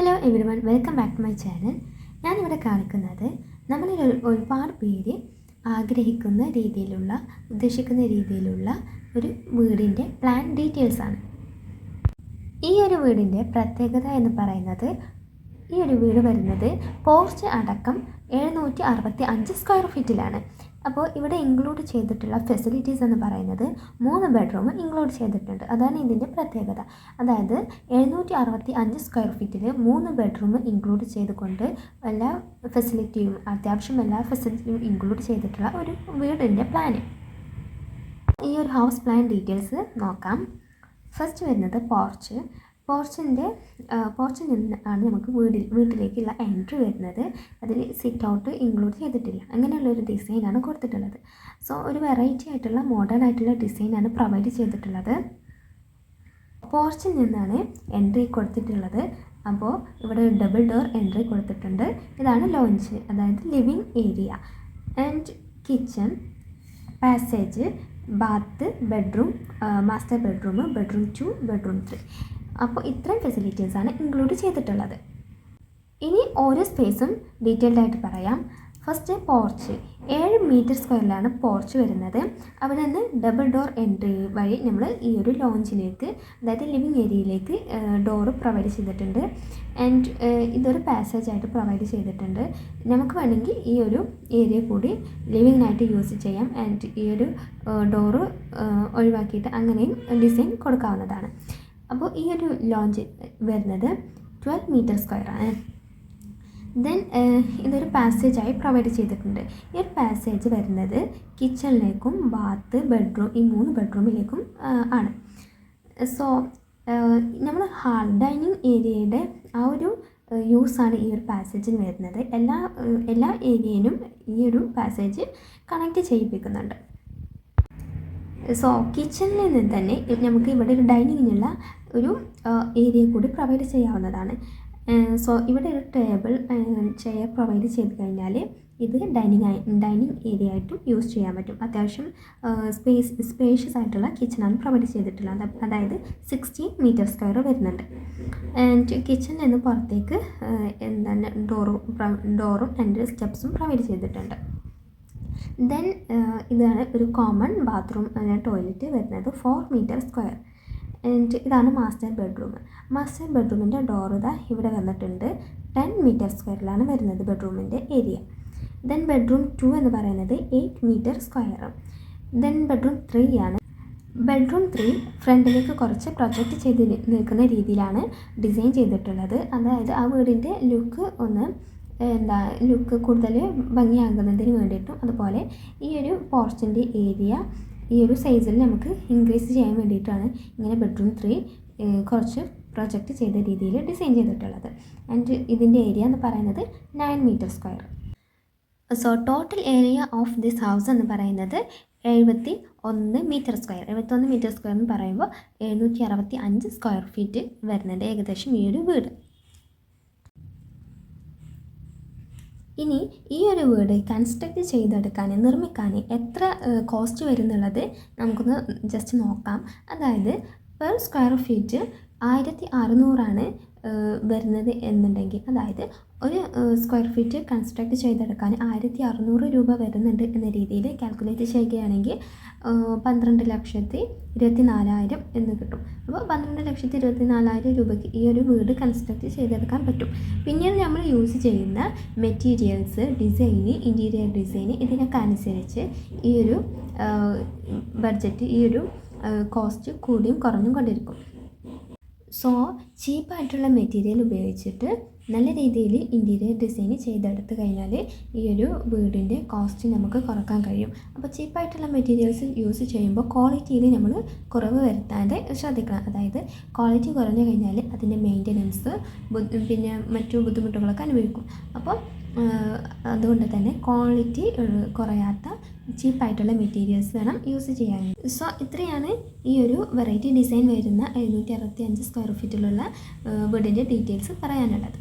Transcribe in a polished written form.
Hello everyone, welcome back to my channel. ഞാനിവിടെ കാണിക്കുന്നത് നമ്മളിൽ ഒരുപാട് പേര് ഉദ്ദേശിക്കുന്ന രീതിയിലുള്ള ഒരു വീടിൻ്റെ പ്ലാൻ ഡീറ്റെയിൽസാണ്. ഈ ഒരു വീടിൻ്റെ പ്രത്യേകത എന്ന് പറയുന്നത്, ഈ ഒരു വീട് വരുന്നത് പോർച്ച് അടക്കം 765 സ്ക്വയർ ഫീറ്റിലാണ്. അപ്പോൾ ഇവിടെ ഇൻക്ലൂഡ് ചെയ്തിട്ടുള്ള ഫെസിലിറ്റീസ് എന്ന് പറയുന്നത് 3 ബെഡ്റൂം ഇൻക്ലൂഡ് ചെയ്തിട്ടുണ്ട്. അതാണ് ഇതിൻ്റെ പ്രത്യേകത. അതായത് 765 സ്ക്വയർ ഫീറ്റിൽ 3 ബെഡ്റൂം ഇൻക്ലൂഡ് ചെയ്തുകൊണ്ട് അത്യാവശ്യം എല്ലാ ഫെസിലിറ്റിയും ഇൻക്ലൂഡ് ചെയ്തിട്ടുള്ള ഒരു വീടിൻ്റെ പ്ലാന്. ഈ ഒരു ഹൗസ് പ്ലാൻ ഡീറ്റെയിൽസ് നോക്കാം. ഫസ്റ്റ് വരുന്നത് പോർച്ചിൽ നിന്നാണ് നമുക്ക് വീട്ടിലേക്കുള്ള എൻട്രി വരുന്നത്. അതിൽ സിറ്റ് ഔട്ട് ഇൻക്ലൂഡ് ചെയ്തിട്ടില്ല. അങ്ങനെയുള്ളൊരു ഡിസൈനാണ് കൊടുത്തിട്ടുള്ളത്. സോ ഒരു വെറൈറ്റി ആയിട്ടുള്ള മോഡേൺ ആയിട്ടുള്ള ഡിസൈനാണ് പ്രൊവൈഡ് ചെയ്തിട്ടുള്ളത്. പോർച്ചിൽ നിന്നാണ് എൻട്രി കൊടുത്തിട്ടുള്ളത്. അപ്പോൾ ഇവിടെ ഡബിൾ ഡോർ എൻട്രി കൊടുത്തിട്ടുണ്ട്. ഇതാണ് ലോഞ്ച്, അതായത് living area and kitchen, passage, bath, bedroom, master bedroom, bedroom 2, bedroom 3. അപ്പോൾ ഇത്രയും ഫെസിലിറ്റീസാണ് ഇൻക്ലൂഡ് ചെയ്തിട്ടുള്ളത്. ഇനി ഓരോ സ്പേസും ഡീറ്റെയിൽഡ് ആയിട്ട് പറയാം. ഫസ്റ്റ് പോർച്ച് 7 മീറ്റർ സ്ക്വയറിലാണ് പോർച്ച് വരുന്നത്. അവിടെ നിന്ന് ഡബിൾ ഡോർ എൻട്രി വഴി നമ്മൾ ഈ ഒരു ലോഞ്ചിലേക്ക്, അതായത് ലിവിങ് ഏരിയയിലേക്ക് ഡോറ് പ്രൊവൈഡ് ചെയ്തിട്ടുണ്ട്. ആൻഡ് ഇതൊരു പാസേജ് ആയിട്ട് പ്രൊവൈഡ് ചെയ്തിട്ടുണ്ട്. നമുക്ക് വേണമെങ്കിൽ ഈ ഒരു ഏരിയ കൂടി ലിവിങ്ങിനായിട്ട് യൂസ് ചെയ്യാം. ആൻഡ് ഈ ഒരു ഡോറ് ഒഴിവാക്കിയിട്ട് അങ്ങനെയും ഡിസൈൻ കൊടുക്കാവുന്നതാണ്. അപ്പോൾ ഈ ഒരു ലോഞ്ച് വരുന്നത് 12 മീറ്റർ സ്ക്വയറാണ്. ദെൻ ഇതൊരു പാസേജായി പ്രൊവൈഡ് ചെയ്തിട്ടുണ്ട്. ഈ ഒരു പാസേജ് വരുന്നത് കിച്ചണിലേക്കും ബാത്ത്, ബെഡ്റൂം, ഈ 3 ബെഡ്റൂമിലേക്കും ആണ്. സോ നമ്മൾ ഡൈനിങ് ഏരിയയുടെ ആ ഒരു യൂസാണ് ഈ ഒരു പാസേജിന് വരുന്നത്. എല്ലാ ഏരിയയിലും ഈ ഒരു പാസേജ് കണക്റ്റ് ചെയ്യിപ്പിക്കുന്നുണ്ട്. സോ കിച്ചണിൽ നിന്ന് തന്നെ നമുക്ക് ഇവിടെ ഒരു ഡൈനിങ്ങിനുള്ള ഒരു ഏരിയ കൂടി പ്രൊവൈഡ് ചെയ്യാവുന്നതാണ്. സോ ഇവിടെ ഒരു ടേബിൾ, ചെയർ പ്രൊവൈഡ് ചെയ്ത് കഴിഞ്ഞാൽ ഇത് ഡൈനിങ് ഏരിയ ആയിട്ടും യൂസ് ചെയ്യാൻ പറ്റും. അത്യാവശ്യം സ്പേഷ്യസ് ആയിട്ടുള്ള കിച്ചണാണ് പ്രൊവൈഡ് ചെയ്തിട്ടുള്ളത്. അതായത് 16 മീറ്റർ സ്ക്വയർ വരുന്നുണ്ട്. ആൻഡ് കിച്ചണിൽ നിന്ന് പുറത്തേക്ക് ഡോറും ആൻഡ് സ്റ്റെപ്സും പ്രൊവൈഡ് ചെയ്തിട്ടുണ്ട്. ദെൻ ഇതാണ് ഒരു കോമൺ ബാത്റൂം ടോയ്ലറ്റ് വരുന്നത് 4 മീറ്റർ സ്ക്വയർ. ആൻഡ് ഇതാണ് മാസ്റ്റർ ബെഡ്റൂമിൻ്റെ ഡോർ ഇവിടെ വന്നിട്ടുണ്ട്. 10 മീറ്റർ സ്ക്വയറിലാണ് വരുന്നത് ബെഡ്റൂമിൻ്റെ ഏരിയ. ദെൻ ബെഡ്റൂം 2 എന്ന് പറയുന്നത് 8 മീറ്റർ സ്ക്വയർ. ദെൻ ബെഡ്റൂം 3 ആണ്. ബെഡ്റൂം 3 ഫ്രണ്ടിലേക്ക് കുറച്ച് പ്രൊജക്റ്റ് ചെയ്ത് നിൽക്കുന്ന രീതിയിലാണ് ഡിസൈൻ ചെയ്തിട്ടുള്ളത്. അതായത് ആ വീടിൻ്റെ ലുക്ക് കൂടുതൽ ഭംഗിയാകുന്നതിന് വേണ്ടിയിട്ടും, അതുപോലെ ഈ ഒരു പോർച്ചിൻ്റെ ഏരിയ ഈ ഒരു സൈസിൽ നമുക്ക് ഇൻക്രീസ് ചെയ്യാൻ വേണ്ടിയിട്ടാണ് ഇങ്ങനെ ബെഡ്റൂം 3 കുറച്ച് പ്രൊജക്റ്റ് ചെയ്ത രീതിയിൽ ഡിസൈൻ ചെയ്തിട്ടുള്ളത്. ആൻഡ് ഇതിൻ്റെ ഏരിയ എന്ന് പറയുന്നത് 9 metre square. So total area of this house എന്ന് പറയുന്നത് 71 മീറ്റർ സ്ക്വയർ. 71 മീറ്റർ സ്ക്വയർ എന്ന് പറയുമ്പോൾ 765 സ്ക്വയർ ഫീറ്റ് വരുന്നുണ്ട് ഏകദേശം ഈ ഒരു വീട്. ഇനി ഈ ഒരു വീട് കൺസ്ട്രക്റ്റ് ചെയ്തെടുക്കാൻ, നിർമ്മിക്കാൻ എത്ര കോസ്റ്റ് വരുന്നുള്ളത് നമുക്കൊന്ന് ജസ്റ്റ് നോക്കാം. അതായത് പെർ സ്ക്വയർ ഫീറ്റ് 1600 വരുന്നത് എന്നുണ്ടെങ്കിൽ, അതായത് ഒരു സ്ക്വയർ ഫീറ്റ് കൺസ്ട്രക്റ്റ് ചെയ്തെടുക്കാൻ 1600 രൂപ വരുന്നുണ്ട് എന്ന രീതിയിൽ കാൽക്കുലേറ്റ് ചെയ്യുകയാണെങ്കിൽ 12,24,000 എന്ന് കിട്ടും. അപ്പോൾ 12,24,000 രൂപയ്ക്ക് ഈ ഒരു വീട് കൺസ്ട്രക്റ്റ് ചെയ്തെടുക്കാൻ പറ്റും. പിന്നീട് നമ്മൾ യൂസ് ചെയ്യുന്ന മെറ്റീരിയൽസ്, ഡിസൈന്, ഇൻറ്റീരിയർ ഡിസൈന്, ഇതിനൊക്കെ അനുസരിച്ച് ഈ ഒരു ബഡ്ജറ്റ്, ഈ ഒരു കോസ്റ്റ് കൂടിയും കുറഞ്ഞും കൊണ്ടിരിക്കും. സോ ചീപ്പായിട്ടുള്ള മെറ്റീരിയൽ ഉപയോഗിച്ചിട്ട് നല്ല രീതിയിൽ ഇൻറ്റീരിയർ ഡിസൈൻ ചെയ്തെടുത്ത് കഴിഞ്ഞാൽ ഈ ഒരു വീടിൻ്റെ കോസ്റ്റ് നമുക്ക് കുറക്കാൻ കഴിയും. അപ്പോൾ ചീപ്പായിട്ടുള്ള മെറ്റീരിയൽസ് യൂസ് ചെയ്യുമ്പോൾ ക്വാളിറ്റിയിൽ നമ്മൾ കുറവ് വരുത്താതെ ശ്രദ്ധിക്കണം. അതായത് ക്വാളിറ്റി കുറഞ്ഞു കഴിഞ്ഞാൽ അതിൻ്റെ മെയിൻ്റനൻസ് പിന്നെ മറ്റു ബുദ്ധിമുട്ടുകളൊക്കെ അനുഭവിക്കും. അപ്പോൾ അതുകൊണ്ട് തന്നെ ക്വാളിറ്റി കുറയാത്ത ചീപ്പായിട്ടുള്ള മെറ്റീരിയൽസ് വേണം യൂസ് ചെയ്യാൻ. സോ ഇത്രയാണ് ഈ ഒരു വെറൈറ്റി ഡിസൈൻ വരുന്ന 765 സ്ക്വയർ ഫീറ്റിലുള്ള വീടിൻ്റെ ഡീറ്റെയിൽസ് പറയാനുള്ളത്.